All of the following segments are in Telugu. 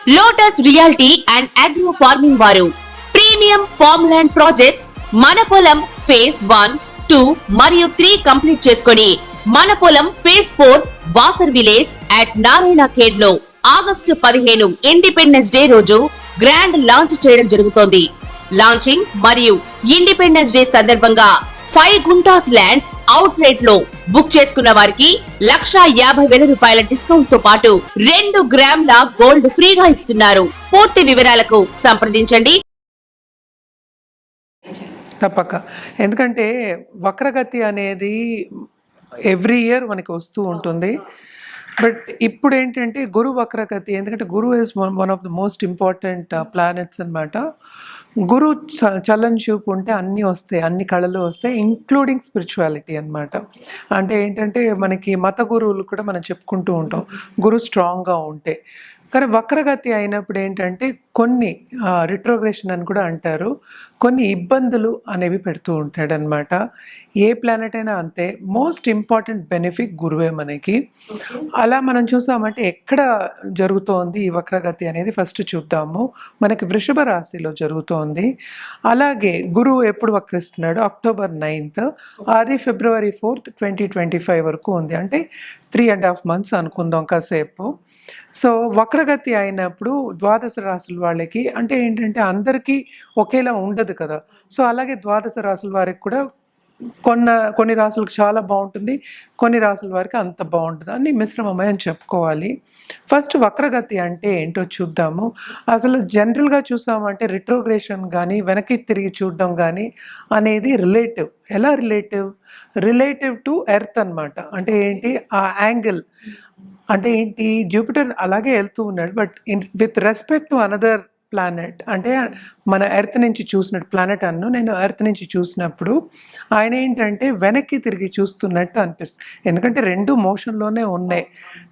Lotus reality and agro farming వారు ప్రీమియం ఫార్మ్ ల్యాండ్ ప్రాజెక్ట్స్ మన పొలం ఫేజ్ 1, 2 మరియు 3 కంప్లీట్ చేసుకొని మన పొలం phase 4 Wasar village at Narayana Khed లో ఆగస్టు 15 ఇండిపెండెన్స్ డే రోజు గ్రాండ్ లాంచ్ చేయడం జరుగుతోంది. లాంచింగ్ మరియు ఇండిపెండెన్స్ డే సందర్భంగా 5 గుంటాస్ ల్యాండ్ అవుట్ రేట్ లో బుక్ చేసుకున్న వారికి 1,50,000 రూపాయల డిస్కౌంట్ తో పాటు 2 గ్రాముల గోల్డ్ ఫ్రీగా ఇస్తున్నారు. పూర్తి వివరాలకు సంప్రదించండి. తప్పక. ఎందుకంటే వక్రగతి అనేది ఎవ్రీ ఇయర్ మనకి వస్తూ ఉంటుంది. బట్ ఇప్పుడు ఏంటంటే గురు వక్రగతి, ఎందుకంటే Guru is one of the most important planets అనమాట. గురు చలన్ చూపు ఉంటే అన్నీ వస్తాయి, అన్ని కళలు వస్తాయి, ఇంక్లూడింగ్ స్పిరిచువాలిటీ అనమాట. అంటే ఏంటంటే మనకి మత గురువులు కూడా మనం చెప్పుకుంటూ ఉంటాం గురు స్ట్రాంగ్గా ఉంటే. కానీ వక్రగతి అయినప్పుడు ఏంటంటే కొన్ని రిట్రోగ్రెషన్ అని కూడా అంటారు, కొన్ని ఇబ్బందులు అనేవి పెడుతూ ఉంటాడనమాట. ఏ ప్లానెట్ అయినా అంతే. మోస్ట్ ఇంపార్టెంట్ బెనిఫిట్ గురువే మనకి. అలా మనం చూసామంటే ఎక్కడ జరుగుతోంది ఈ వక్రగతి అనేది ఫస్ట్ చూద్దాము. మనకి వృషభ రాశిలో జరుగుతోంది. అలాగే గురువు ఎప్పుడు వక్రిస్తున్నాడు? అక్టోబర్ 9th, అది ఫిబ్రవరి 4th, 2025 వరకు ఉంది. అంటే 3.5 months అనుకుందాం కాసేపు. సో వక్రగతి అయినప్పుడు ద్వాదశ రాశుల వాళ్ళకి అంటే ఏంటంటే అందరికీ ఒకేలా ఉండదు కదా. సో అలాగే ద్వాదశ రాశుల వారికి కూడా కొన్ని రాసులకు చాలా బాగుంటుంది, కొన్ని రాసుల వారికి అంత బాగుంటుంది, అన్ని మిశ్రమమే అని చెప్పుకోవాలి. ఫస్ట్ వక్రగతి అంటే ఏంటో చూద్దాము. అసలు జనరల్గా చూసామంటే రిట్రోగ్రేషన్ కానీ వెనక్కి తిరిగి చూడడం కానీ అనేది రిలేటివ్. ఎలా రిలేటివ్ టు ఎర్త్ అనమాట. అంటే ఏంటి ఆ యాంగిల్ అంటే ఏంటి, జూపిటర్ అలాగే వెళ్తూ ఉన్నాడు, but with respect to another planet. అంటే మన ఎర్త్ నుంచి చూసినట్టు ప్లానెట్ నేను ఎర్త్ నుంచి చూసినప్పుడు ఆయన ఏంటంటే వెనక్కి తిరిగి చూస్తున్నట్టు అనిపిస్తుంది, ఎందుకంటే రెండు మోషన్లోనే ఉన్నాయి.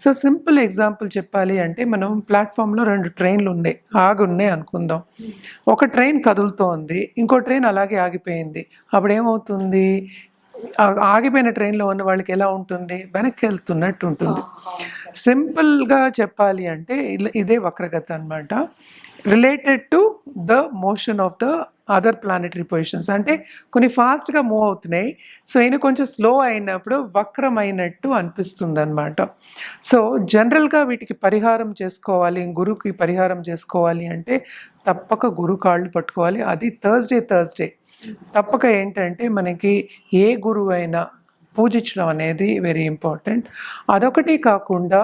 సో సింపుల్ ఎగ్జాంపుల్ చెప్పాలి అంటే మనం ప్లాట్ఫామ్లో 2 ట్రైన్లు ఆగున్నాయి అనుకుందాం. ఒక ట్రైన్ కదులుతోంది, ఇంకో ట్రైన్ అలాగే ఆగిపోయింది. అప్పుడు ఏమవుతుంది? ఆగిపోయిన ట్రైన్లో ఉన్న వాళ్ళకి ఎలా ఉంటుంది? వెనక్కి వెళ్తున్నట్టు ఉంటుంది. సింపుల్గా చెప్పాలి అంటే ఇదే వక్రగతి అనమాట. Related to the motion of the other planetary positions. అంటే కొన్ని ఫాస్ట్గా మూవ్ అవుతున్నాయి, సో ఈయన కొంచెం స్లో అయినప్పుడు వక్రమైనట్టు అనిపిస్తుంది అనమాట. సో జనరల్గా వీటికి పరిహారం చేసుకోవాలి, గురువుకి పరిహారం చేసుకోవాలి అంటే తప్పక గురు కాళ్ళు పట్టుకోవాలి. అది థర్స్డే తప్పక. ఏంటంటే మనకి ఏ గురువు అయినా పూజించడం అనేది వెరీ ఇంపార్టెంట్. అదొకటి కాకుండా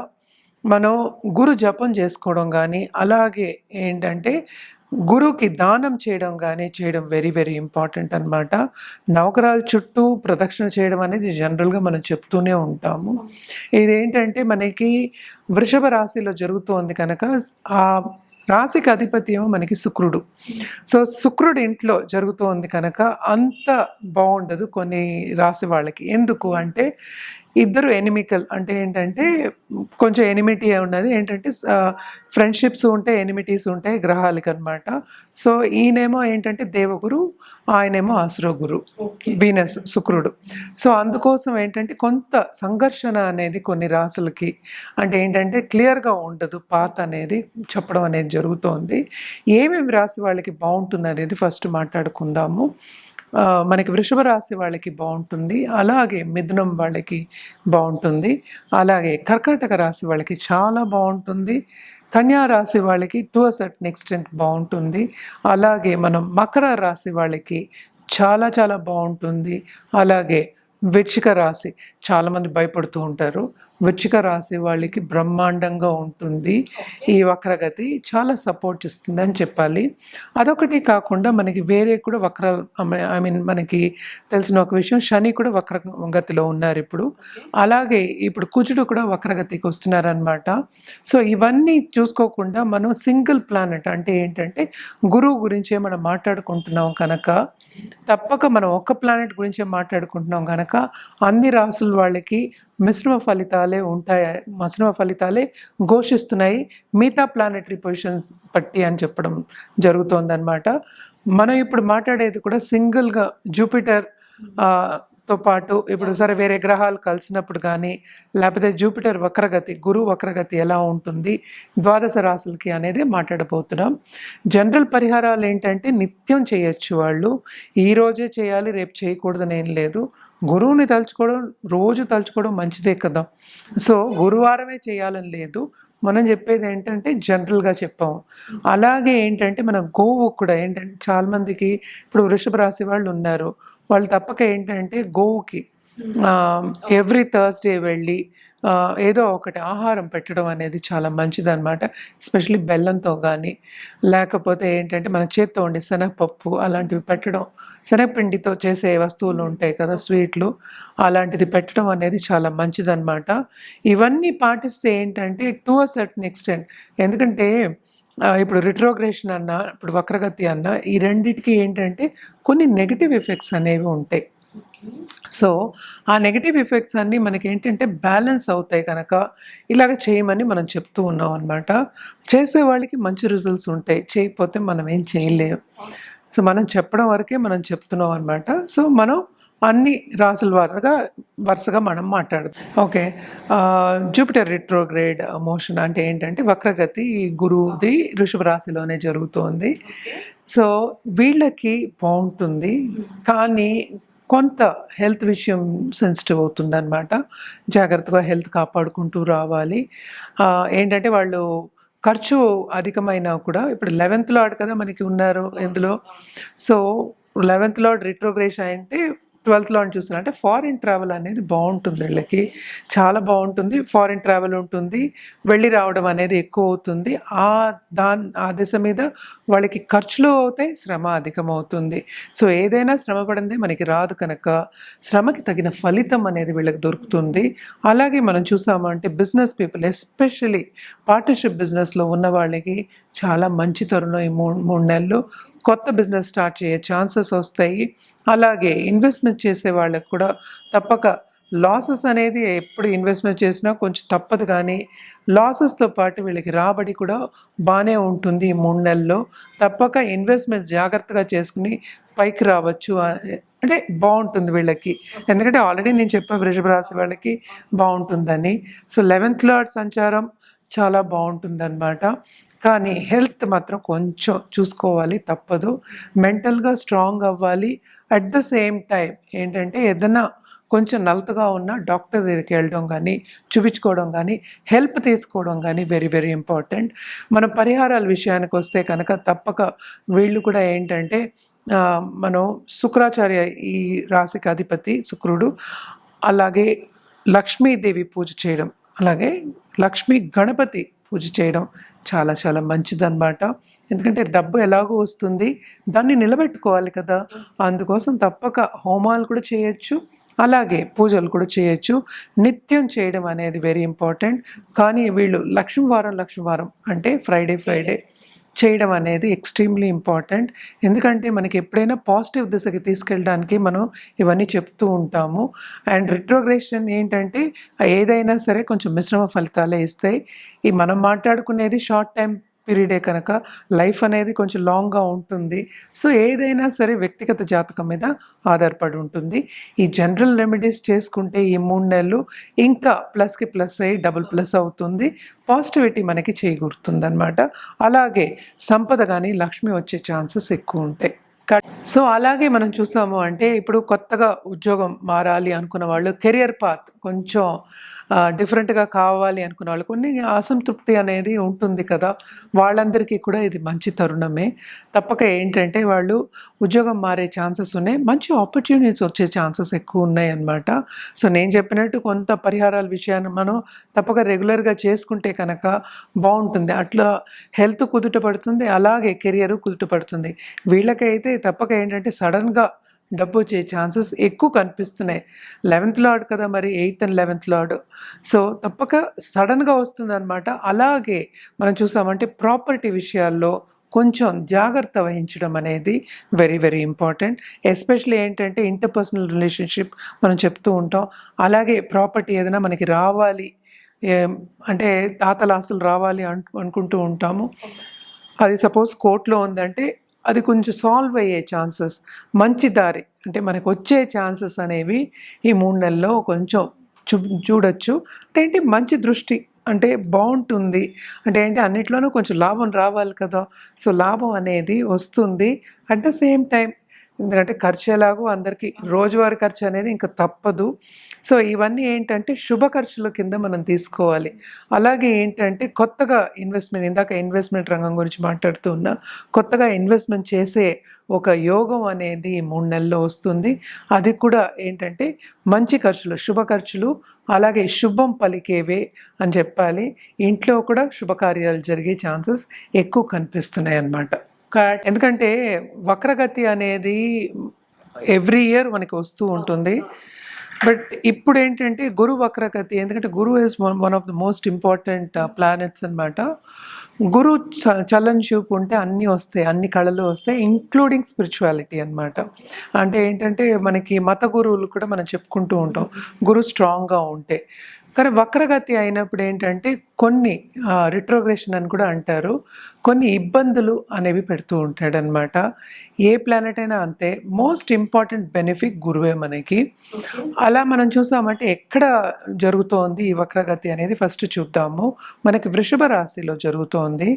మనం గురు జపం చేసుకోవడం కానీ, అలాగే ఏంటంటే గురువుకి దానం చేయడం వెరీ వెరీ ఇంపార్టెంట్ అనమాట. నవగ్రహాల చుట్టూ ప్రదక్షిణ చేయడం అనేది జనరల్గా మనం చెప్తూనే ఉంటాము. ఇదేంటంటే మనకి వృషభ రాశిలో జరుగుతోంది కనుక ఆ రాశికి అధిపతి ఏమో మనకి శుక్రుడు. సో శుక్రుడు ఇంట్లో జరుగుతోంది కనుక అంత బాగుండదు కొన్ని రాశి వాళ్ళకి. ఎందుకు అంటే ఇద్దరు ఎనిమికల్, అంటే ఏంటంటే కొంచెం ఎనిమిటీ ఉన్నది. ఏంటంటే ఫ్రెండ్షిప్స్ ఉంటాయి, ఎనిమిటీస్ ఉంటాయి గ్రహాలకి అనమాట. సో ఈయనేమో ఏంటంటే దేవగురు, ఆయనేమో ఆశ్రగురు, వీనస్ శుక్రుడు. సో అందుకోసం ఏంటంటే కొంత సంఘర్షణ అనేది కొన్ని రాసులకి అంటే ఏంటంటే క్లియర్గా ఉండదు, పాత్ అనేది చెప్పడం అనేది జరుగుతోంది. ఏమేమి రాశి వాళ్ళకి బాగుంటుంది అనేది ఫస్ట్ మాట్లాడుకుందాము. మనకి వృషభ రాశి వాళ్ళకి బాగుంటుంది, అలాగే మిథునం వాళ్ళకి బాగుంటుంది, అలాగే కర్కాటక రాశి వాళ్ళకి చాలా బాగుంటుంది, కన్యా రాశి వాళ్ళకి టు అ సర్టెన్ ఎక్స్టెంట్ బాగుంటుంది, అలాగే మనం మకర రాశి వాళ్ళకి చాలా చాలా బాగుంటుంది, అలాగే వృశ్చిక రాశి చాలామంది భయపడుతూ ఉంటారు, వృశ్చిక రాశి వాళ్ళకి బ్రహ్మాండంగా ఉంటుంది. ఈ వక్రగతి చాలా సపోర్ట్ ఇస్తుంది అని చెప్పాలి. అదొకటి కాకుండా మనకి వేరే కూడా మనకి తెలిసిన ఒక విషయం, శని కూడా వక్రగతిలో ఉన్నారు ఇప్పుడు. అలాగే ఇప్పుడు కుజుడు కూడా వక్రగతికి వస్తున్నారనమాట. సో ఇవన్నీ చూసుకోకుండా మనం సింగిల్ ప్లానెట్ అంటే ఏంటంటే గురువు గురించే మనం మాట్లాడుకుంటున్నాం కనుక, తప్పక మనం ఒక్క ప్లానెట్ గురించే మాట్లాడుకుంటున్నాం కనుక అన్ని రాసుల వాళ్ళకి మిశ్రమ ఫలితాలే ఘోషిస్తున్నాయి మిగతా ప్లానెటరీ పొజిషన్స్ బట్టి అని చెప్పడం జరుగుతోందన్నమాట. మనం ఇప్పుడు మాట్లాడేది కూడా సింగిల్గా జూపిటర్ తో పాటు ఇప్పుడు సరే వేరే గ్రహాలు కలిసినప్పుడు కానీ లేకపోతే జూపిటర్ వక్రగతి గురువు వక్రగతి ఎలా ఉంటుంది ద్వాదశ రాశులకి అనేది మాట్లాడబోతున్నాం. జనరల్ పరిహారాలు ఏంటంటే నిత్యం చేయొచ్చు, వాళ్ళు ఈ రోజే చేయాలి రేపు చేయకూడదని ఏం లేదు. గురువుని తలుచుకోవడం రోజు తలుచుకోవడం మంచిదే కదా. సో గురువారమే చేయాలని లేదు, మనం చెప్పేది ఏంటంటే జనరల్గా చెప్పాము. అలాగే ఏంటంటే మన గోవు కూడా ఏంటంటే చాలామందికి ఇప్పుడు వృషభ రాశి వాళ్ళు ఉన్నారు, వాళ్ళు తప్పక ఏంటంటే గోవుకి ఎవ్రీ థర్స్డే వెళ్ళి ఏదో ఒకటి ఆహారం పెట్టడం అనేది చాలా మంచిదన్నమాట. ఎస్పెషలీ బెల్లంతో కానీ లేకపోతే ఏంటంటే మన చేత్తో ఉండే శనగపప్పు అలాంటివి పెట్టడం, శనగపిండితో చేసే వస్తువులు ఉంటాయి కదా స్వీట్లు, అలాంటిది పెట్టడం అనేది చాలా మంచిదన్నమాట. ఇవన్నీ పాటిస్తే ఏంటంటే టు అ సర్టన్ ఎక్స్టెంట్, ఎందుకంటే ఇప్పుడు రిట్రోగ్రేషన్ అన్న ఇప్పుడు వక్రగతి అన్న ఈ రెండిటికి ఏంటంటే కొన్ని నెగిటివ్ ఎఫెక్ట్స్ అనేవి ఉంటాయి. సో ఆ నెగిటివ్ ఎఫెక్ట్స్ అన్నీ మనకి ఏంటంటే బ్యాలెన్స్ అవుతాయి కనుక ఇలాగ చేయమని మనం చెప్తూ ఉన్నాం అనమాట. చేసే వాళ్ళకి మంచి రిజల్ట్స్ ఉంటాయి, చేయకపోతే మనం ఏం చేయలేము. సో మనం చెప్పడం వరకే మనం చెప్తున్నాం అనమాట. సో మనం అన్ని రాసుల వరుసగా మనం మాట్లాడదాం. ఓకే, జూపిటర్ రిట్రోగ్రేడ్ మోషన్ అంటే ఏంటంటే వక్రగతి గురువుది వృషభ రాశిలోనే జరుగుతోంది. సో వీళ్ళకి బాగుంటుంది, కానీ కొంత హెల్త్ విషయం సెన్సిటివ్ అవుతుందన్నమాట. జాగ్రత్తగా హెల్త్ కాపాడుకుంటూ రావాలి. ఏంటంటే వాళ్ళు ఖర్చు అధికమైనా కూడా ఇప్పుడు 11th లార్డ్ కదా మనకి ఉన్నారు ఇందులో. సో 11th లార్డ్ రిట్రోగ్రేషన్ అంటే 12th లార్డ్ చూస్తున్నా అంటే ఫారిన్ ట్రావెల్ అనేది బాగుంటుంది, వీళ్ళకి చాలా బాగుంటుంది. ఫారిన్ ట్రావెల్ ఉంటుంది, వెళ్ళి రావడం అనేది ఎక్కువ అవుతుంది. ఆ దిశ మీద వాళ్ళకి ఖర్చులు అవుతాయి, శ్రమ అధికమవుతుంది. సో ఏదైనా శ్రమ పడిందే మనకి రాదు కనుక శ్రమకి తగిన ఫలితం అనేది వీళ్ళకి దొరుకుతుంది. అలాగే మనం చూసామంటే బిజినెస్ పీపుల్ ఎస్పెషలీ పార్ట్నర్షిప్ బిజినెస్లో ఉన్న వాళ్ళకి చాలా మంచి తరుణం ఈ మూడు నెలలు. కొత్త బిజినెస్ స్టార్ట్ చేసే ఛాన్సెస్ వస్తాయి. అలాగే ఇన్వెస్ట్మెంట్ చేసే వాళ్ళకి కూడా తప్పక లాసెస్ అనేది ఎప్పుడు ఇన్వెస్ట్మెంట్ చేసినా కొంచెం తప్పదు, కానీ లాసెస్తో పాటు వీళ్ళకి రాబడి కూడా బాగానే ఉంటుంది ఈ 3 నెలల్లో. తప్పక ఇన్వెస్ట్మెంట్ జాగ్రత్తగా చేసుకుని పైకి రావచ్చు, అంటే బాగుంటుంది వీళ్ళకి. ఎందుకంటే ఆల్రెడీ నేను చెప్పా వృషభ రాశి వాళ్ళకి బాగుంటుందని. సో 11th లార్డ్ సంచారం చాలా బాగుంటుందన్నమాట. కానీ హెల్త్ మాత్రం కొంచెం చూసుకోవాలి, తప్పదు. మెంటల్గా స్ట్రాంగ్ అవ్వాలి. అట్ ద సేమ్ టైం ఏంటంటే ఏదైనా కొంచెం నలతగా ఉన్న డాక్టర్ దగ్గరికి వెళ్ళడం కానీ చూపించుకోవడం కానీ హెల్ప్ తీసుకోవడం కానీ వెరీ వెరీ ఇంపార్టెంట్. మన పరిహారాల విషయానికి వస్తే కనుక తప్పక వీళ్ళు కూడా ఏంటంటే మనం శుక్రాచార్య ఈ రాశికి అధిపతి శుక్రుడు, అలాగే లక్ష్మీదేవి పూజ చేయడం, అలాగే లక్ష్మీ గణపతి పూజ చేయడం చాలా చాలా మంచిదన్నమాట. ఎందుకంటే డబ్బు ఎలాగో వస్తుంది, దాన్ని నిలబెట్టుకోవాలి కదా, అందుకోసం తప్పక హోమాలు కూడా చేయొచ్చు, అలాగే పూజలు కూడా చేయొచ్చు. నిత్యం చేయడం అనేది వెరీ ఇంపార్టెంట్. కానీ వీళ్ళు లక్ష్మీవారం అంటే ఫ్రైడే చేయడం అనేది ఎక్స్ట్రీమ్లీ ఇంపార్టెంట్. ఎందుకంటే మనకి ఎప్పుడైనా పాజిటివ్ దిశకి తీసుకెళ్ళడానికి మనం ఇవన్నీ చెప్తూ ఉంటాము. అండ్ రిట్రోగ్రేషన్ ఏంటంటే ఏదైనా సరే కొంచెం మిశ్రమ ఫలితాలే ఇస్తాయి. ఈ మనం మాట్లాడుకునేది షార్ట్ టైం పీరియడే కనుక లైఫ్ అనేది కొంచెం లాంగ్గా ఉంటుంది. సో ఏదైనా సరే వ్యక్తిగత జాతకం మీద ఆధారపడి ఉంటుంది. ఈ జనరల్ రెమెడీస్ చేసుకుంటే ఈ 3 నెలలు ఇంకా ప్లస్కి ప్లస్ అయ్యి డబుల్ ప్లస్ అవుతుంది. పాజిటివిటీ మనకి చేకూరుతుంది అనమాట. అలాగే సంపద కానీ లక్ష్మి వచ్చే ఛాన్సెస్ ఎక్కువ ఉంటాయి. సో అలాగే మనం చూసాము అంటే ఇప్పుడు కొత్తగా ఉద్యోగం మారాలి అనుకున్న వాళ్ళు, కెరియర్ పాత్ కొంచెం డిఫరెంట్గా కావాలి అనుకున్న వాళ్ళు, కొన్ని అసంతృప్తి అనేది ఉంటుంది కదా, వాళ్ళందరికీ కూడా ఇది మంచి తరుణమే. తప్పక ఏంటంటే వాళ్ళు ఉద్యోగం మారే ఛాన్సెస్ ఉన్నాయి, మంచి ఆపర్చునిటీస్ వచ్చే ఛాన్సెస్ ఎక్కువ ఉన్నాయి అన్నమాట. సో నేను చెప్పినట్టు కొంత పరిహారాల విషయాన్ని మనం తప్పక రెగ్యులర్గా చేసుకుంటే కనుక బాగుంటుంది. అట్లా హెల్త్ కుదుట పడుతుంది, అలాగే కెరియర్ కుదుట పడుతుంది. వీళ్ళకైతే తప్పక ఏంటంటే సడన్గా డబ్బు వచ్చే ఛాన్సెస్ ఎక్కువ కనిపిస్తున్నాయి. 11th లార్డ్ కదా మరి, 8th and 11th lord. So తప్పక సడన్గా వస్తుందన్నమాట. అలాగే మనం చూసామంటే ప్రాపర్టీ విషయాల్లో కొంచెం జాగ్రత్త వహించడం అనేది వెరీ వెరీ ఇంపార్టెంట్. ఎస్పెషల్లీ ఏంటంటే ఇంటర్పర్సనల్ రిలేషన్షిప్ మనం చెప్తూ ఉంటాం. అలాగే ప్రాపర్టీ ఏదైనా మనకి రావాలి అంటే తాతల ఆస్తులు రావాలి అనుకుంటూ ఉంటాము. అది సపోజ్ కోర్టులో ఉందంటే అది కొంచెం సాల్వ్ అయ్యే ఛాన్సెస్, మంచి దారి అంటే మనకు వచ్చే ఛాన్సెస్ అనేవి ఈ 3 నెలల్లో కొంచెం చూడొచ్చు. అంటే ఏంటి మంచి దృష్టి అంటే బావుంటుంది. అంటే ఏంటి అన్నిట్లోనూ కొంచెం లాభం రావాలి కదా! సో, లాభం అనేది వస్తుంది. అట్ ద సేమ్ టైమ్ ఎందుకంటే ఖర్చు ఎలాగో అందరికీ రోజువారీ ఖర్చు అనేది ఇంక తప్పదు. సో, ఇవన్నీ ఏంటంటే శుభ ఖర్చుల కింద మనం తీసుకోవాలి. అలాగే ఏంటంటే కొత్తగా ఇందాక ఇన్వెస్ట్‌మెంట్ రంగం గురించి మాట్లాడుతూ ఉన్నా. కొత్తగా ఇన్వెస్ట్‌మెంట్ చేసే ఒక యోగం అనేది ఈ 3 నెలల్లో వస్తుంది. అది కూడా ఏంటంటే మంచి ఖర్చులు, శుభ ఖర్చులు అలాగే శుభం పలికేవే అని చెప్పాలి. ఇంట్లో కూడా శుభకార్యాలు జరిగే ఛాన్సెస్ ఎక్కువ కనిపిస్తున్నాయన్నమాట. ఎందుకంటే వక్రగతి అనేది ఎవ్రీ ఇయర్ మనకి వస్తూ ఉంటుంది. బట్ ఇప్పుడేంటంటే గురు వక్రగతి ఎందుకంటే గురువు is one of the most important planets అనమాట. గురు చలన్ చూపు ఉంటే అన్నీ వస్తాయి, అన్ని కళలు వస్తాయి, ఇంక్లూడింగ్ స్పిరిచువాలిటీ అనమాట. అంటే ఏంటంటే మనకి మత గురువులు కూడా మనం చెప్పుకుంటూ ఉంటాం గురు స్ట్రాంగ్గా ఉంటే. కానీ వక్రగతి అయినప్పుడు ఏంటంటే కొన్ని రిట్రోగ్రెషన్ అని కూడా అంటారు, కొన్ని ఇబ్బందులు అనేవి పెడుతూ ఉంటాడనమాట. ఏ ప్లానెట్ అయినా అంతే. మోస్ట్ ఇంపార్టెంట్ బెనిఫిట్ గురువే మనకి. అలా మనం చూసామంటే ఎక్కడ జరుగుతోంది ఈ వక్రగతి అనేది ఫస్ట్ చూద్దాము. మనకి వృషభ రాశిలో జరుగుతోంది.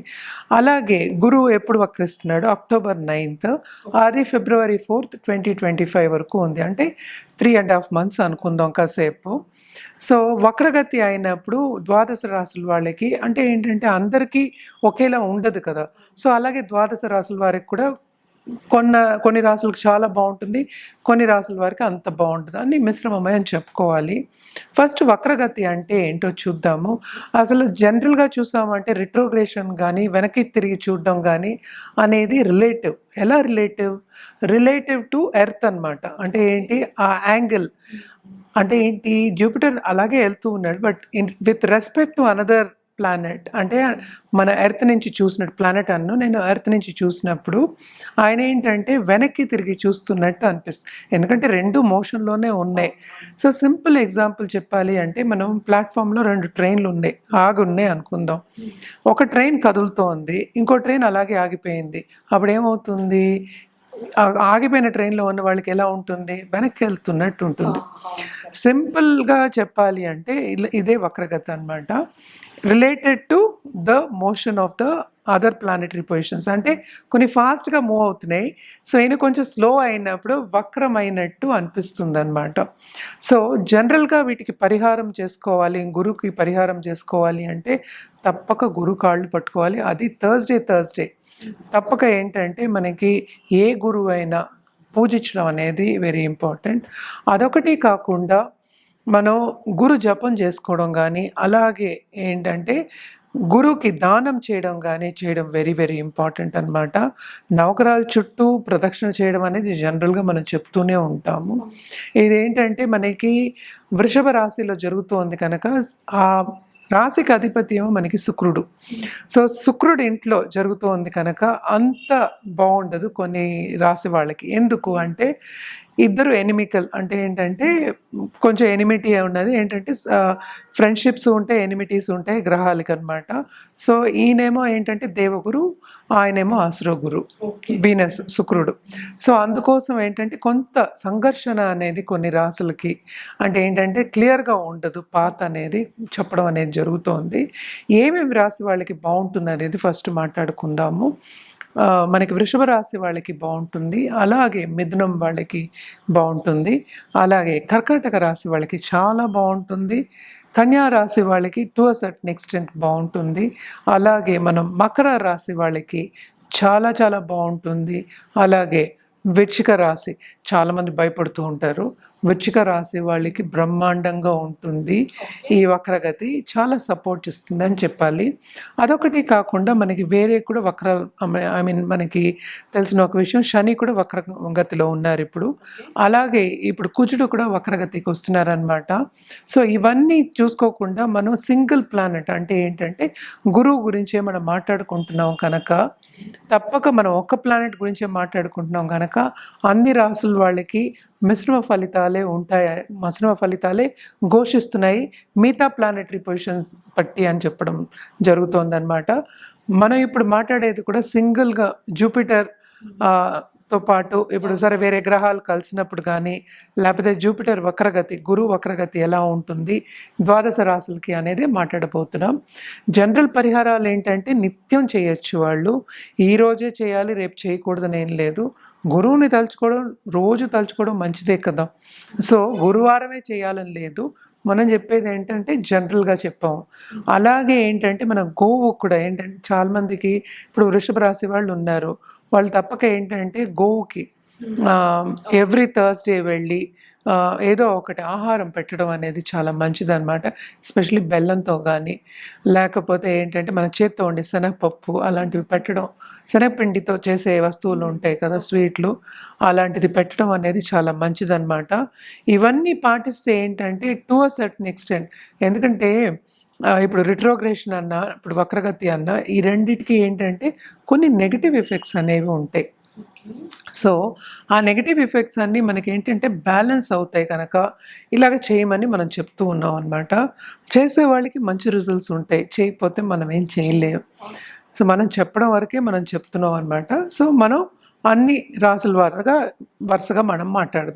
అలాగే గురువు ఎప్పుడు వక్రిస్తున్నాడు? అక్టోబర్ 9th, అది ఫిబ్రవరి 4th, 2025 వరకు ఉంది. అంటే 3.5 months అనుకుందాం కాసేపు. సో వక్రగతి అయినప్పుడు ద్వాదశ రాశుల వాళ్ళకి అంటే ఏంటంటే అందరికీ ఒకేలా ఉండదు కదా. సో అలాగే ద్వాదశ రాశుల వారికి కూడా కొన్ని రాశులకు చాలా బాగుంటుంది, కొన్ని రాశుల వారికి అంత బాగుంటుంది, అన్ని మిశ్రమమే అని చెప్పుకోవాలి. ఫస్ట్ వక్రగతి అంటే ఏంటో చూద్దాము. అసలు జనరల్గా చూసామంటే రిట్రోగ్రేషన్ కానీ వెనక్కి తిరిగి చూడడం కానీ అనేది రిలేటివ్. ఎలా రిలేటివ్ టు ఎర్త్ అనమాట. అంటే ఏంటి ఆ యాంగిల్ అంటే ఏంటి జూపిటర్ అలాగే వెళ్తూ ఉన్నాడు, but with respect to another planet. అంటే మన ఎర్త్ నుంచి చూసినట్టు ప్లానెట్ నేను ఎర్త్ నుంచి చూసినప్పుడు ఆయన ఏంటంటే వెనక్కి తిరిగి చూస్తున్నట్టు అనిపిస్తుంది, ఎందుకంటే రెండు మోషన్లోనే ఉన్నాయి. సో సింపుల్ ఎగ్జాంపుల్ చెప్పాలి అంటే మనం ప్లాట్ఫామ్లో 2 ట్రైన్లు ఆగున్నాయి అనుకుందాం. ఒక ట్రైన్ కదులుతోంది, ఇంకో ట్రైన్ అలాగే ఆగిపోయింది. అప్పుడు ఏమవుతుంది? ఆగిపోయిన ట్రైన్లో ఉన్న వాళ్ళకి ఎలా ఉంటుంది? వెనక్కి వెళ్తున్నట్టు ఉంటుంది. సింపుల్గా చెప్పాలి అంటే ఇదే వక్రగతి అనమాట. Related to the motion of the other planetary positions. అంటే కొన్ని ఫాస్ట్గా మూవ్ అవుతున్నాయి, సో ఈయన కొంచెం స్లో అయినప్పుడు వక్రమైనట్టు అనిపిస్తుంది అనమాట. సో జనరల్గా వీటికి పరిహారం చేసుకోవాలి, గురువుకి పరిహారం చేసుకోవాలి అంటే తప్పక గురు కాళ్ళు పట్టుకోవాలి. అది థర్స్డే తప్పక ఏంటంటే మనకి ఏ గురువు అయినా పూజించడం అనేది వెరీ ఇంపార్టెంట్. అదొకటి కాకుండా మనం గురు జపం చేసుకోవడం కానీ అలాగే ఏంటంటే గురువుకి దానం చేయడం వెరీ వెరీ ఇంపార్టెంట్ అనమాట. నవగ్రహాల చుట్టూ ప్రదక్షిణ చేయడం అనేది జనరల్గా మనం చెప్తూనే ఉంటాము. ఇదేంటంటే మనకి వృషభ రాశిలో జరుగుతోంది కనుక ఆ రాశికి అధిపతి ఏమో మనకి శుక్రుడు. సో శుక్రుడు ఇంట్లో జరుగుతోంది కనుక అంత బాగుండదు కొన్ని రాశి వాళ్ళకి. ఎందుకు అంటే ఇద్దరు ఎనిమికల్, అంటే ఏంటంటే కొంచెం ఎనిమిటీ ఉన్నది. ఏంటంటే ఫ్రెండ్షిప్స్ ఉంటాయి, ఎనిమిటీస్ ఉంటాయి గ్రహాలకి అనమాట. సో ఈయనేమో ఏంటంటే దేవగురు, ఆయనేమో ఆశ్రగురు, వీనస్ శుక్రుడు. సో అందుకోసం ఏంటంటే కొంత సంఘర్షణ అనేది కొన్ని రాశులకి అంటే ఏంటంటే క్లియర్గా ఉండదు, పాత్ అనేది చెప్పడం అనేది జరుగుతోంది. ఏమేమి రాశి వాళ్ళకి బాగుంటుంది అనేది ఫస్ట్ మాట్లాడుకుందాము. మనకి వృషభ రాశి వాళ్ళకి బాగుంటుంది, అలాగే మిథునం వాళ్ళకి బాగుంటుంది, అలాగే కర్కాటక రాశి వాళ్ళకి చాలా బాగుంటుంది, కన్యా రాశి వాళ్ళకి టు అ సర్టన్ ఎక్స్టెంట్ బాగుంటుంది, అలాగే మనం మకర రాశి వాళ్ళకి చాలా చాలా బాగుంటుంది, అలాగే వృశ్చిక రాశి చాలామంది భయపడుతూ ఉంటారు, వృశ్చిక రాశి వాళ్ళకి బ్రహ్మాండంగా ఉంటుంది. ఈ వక్రగతి చాలా సపోర్ట్ ఇస్తుంది అని చెప్పాలి. అదొకటి కాకుండా మనకి వేరే కూడా మనకి తెలిసిన ఒక విషయం, శని కూడా వక్రగతిలో ఉన్నారు ఇప్పుడు. అలాగే ఇప్పుడు కుజుడు కూడా వక్రగతికి వస్తున్నారనమాట. సో ఇవన్నీ చూసుకోకుండా మనం సింగిల్ ప్లానెట్ అంటే ఏంటంటే గురువు గురించే మనం మాట్లాడుకుంటున్నాం కనుక తప్పక మనం ఒక్క ప్లానెట్ గురించే మాట్లాడుకుంటున్నాం కనుక అన్ని రాసుల వాళ్ళకి మిశ్రమ ఫలితాలే ఘోషిస్తున్నాయి మిగతా ప్లానెటరీ పొజిషన్స్ బట్టి అని చెప్పడం జరుగుతోందన్నమాట. మనం ఇప్పుడు మాట్లాడేది కూడా సింగిల్గా జూపిటర్ తో పాటు ఇప్పుడు సరే వేరే గ్రహాలు కలిసినప్పుడు కానీ లేకపోతే జూపిటర్ వక్రగతి గురువు వక్రగతి ఎలా ఉంటుంది ద్వాదశ రాశులకి అనేది మాట్లాడబోతున్నాం. జనరల్ పరిహారాలు ఏంటంటే నిత్యం చేయొచ్చు, వాళ్ళు ఈ రోజే చేయాలి రేపు చేయకూడదని ఏం లేదు. గురువుని తలుచుకోవడం రోజు తలుచుకోవడం మంచిదే కదా. సో గురువారమే చేయాలని లేదు, మనం చెప్పేది ఏంటంటే జనరల్గా చెప్పాము. అలాగే ఏంటంటే మన గోవు కూడా ఏంటంటే చాలామందికి ఇప్పుడు వృషభ రాశి వాళ్ళు ఉన్నారు, వాళ్ళు తప్పక ఏంటంటే గోవుకి ఎవ్రీ థర్స్డే వెళ్ళి ఏదో ఒకటి ఆహారం పెట్టడం అనేది చాలా మంచిదన్నమాట. ఎస్పెషల్లీ బెల్లంతో కానీ లేకపోతే ఏంటంటే మన చేత్తో ఉండే శనగపప్పు అలాంటివి పెట్టడం, శనగపిండితో చేసే వస్తువులు ఉంటాయి కదా స్వీట్లు, అలాంటిది పెట్టడం అనేది చాలా మంచిదన్నమాట. ఇవన్నీ పాటిస్తే ఏంటంటే టు అ సర్టన్ ఎక్స్టెంట్, ఎందుకంటే ఇప్పుడు రిట్రోగ్రేషన్ అన్న ఇప్పుడు వక్రగతి అన్న ఈ రెండిటికి ఏంటంటే కొన్ని నెగిటివ్ ఎఫెక్ట్స్ అనేవి ఉంటాయి. సో ఆ నెగిటివ్ ఎఫెక్ట్స్ అన్నీ మనకి ఏంటంటే బ్యాలెన్స్ అవుతాయి కనుక ఇలాగ చేయమని మనం చెప్తూ ఉన్నాం అనమాట. చేసే వాళ్ళకి మంచి రిజల్ట్స్ ఉంటాయి, చేయకపోతే మనం ఏం చేయలేము. సో మనం చెప్పడం వరకే మనం చెప్తున్నాం అనమాట. సో మనం అన్ని రాసుల వరసగా మనం మాట్లాడదాం.